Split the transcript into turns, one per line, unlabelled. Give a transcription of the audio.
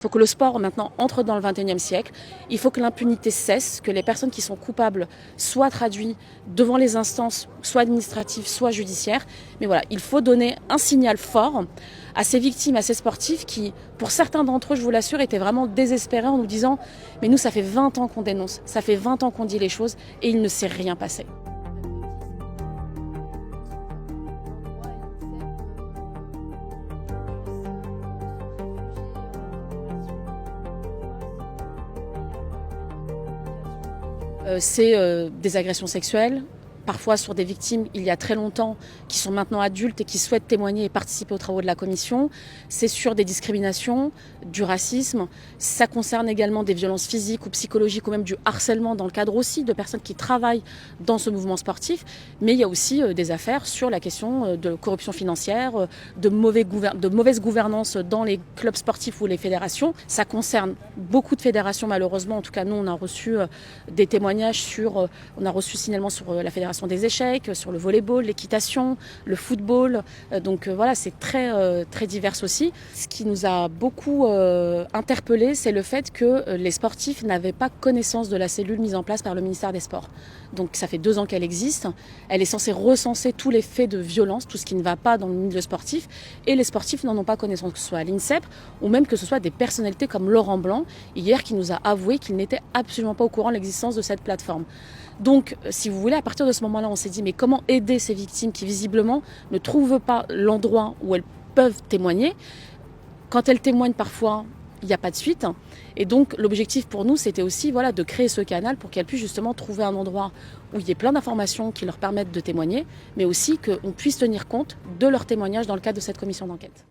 Il faut que le sport maintenant entre dans le XXIe siècle. Il faut que l'impunité cesse, que les personnes qui sont coupables soient traduites devant les instances, soit administratives, soit judiciaires. Mais voilà, il faut donner un signal fort à ces victimes, à ces sportifs qui, pour certains d'entre eux, je vous l'assure, étaient vraiment désespérés en nous disant « Mais nous, ça fait 20 ans qu'on dénonce, ça fait 20 ans qu'on dit les choses et il ne s'est rien passé ». C'est des agressions sexuelles, parfois sur des victimes il y a très longtemps, qui sont maintenant adultes et qui souhaitent témoigner et participer aux travaux de la commission. C'est sur des discriminations, du racisme. Ça concerne également des violences physiques ou psychologiques ou même du harcèlement dans le cadre aussi de personnes qui travaillent dans ce mouvement sportif. Mais il y a aussi des affaires sur la question de corruption financière, de mauvaise gouvernance dans les clubs sportifs ou les fédérations. Ça concerne beaucoup de fédérations malheureusement. En tout cas, nous, on a reçu des témoignages on a reçu signalement sur la fédération des échecs, sur le volleyball, l'équitation, le football. Donc voilà, c'est très divers aussi. Ce qui nous a beaucoup interpellés, c'est le fait que les sportifs n'avaient pas connaissance de la cellule mise en place par le ministère des Sports. Donc ça fait 2 ans qu'elle existe. Elle est censée recenser tous les faits de violence, tout ce qui ne va pas dans le milieu sportif. Et les sportifs n'en ont pas connaissance, que ce soit à l'INSEP ou même que ce soit des personnalités comme Laurent Blanc, hier, qui nous a avoué qu'il n'était absolument pas au courant de l'existence de cette plateforme. Donc, si vous voulez, à partir de ce moment-là, on s'est dit, mais comment aider ces victimes qui, visiblement, ne trouvent pas l'endroit où elles peuvent témoigner. Quand elles témoignent, parfois, il n'y a pas de suite. Et donc, l'objectif pour nous, c'était aussi de créer ce canal pour qu'elles puissent justement trouver un endroit où il y ait plein d'informations qui leur permettent de témoigner, mais aussi qu'on puisse tenir compte de leurs témoignages dans le cadre de cette commission d'enquête.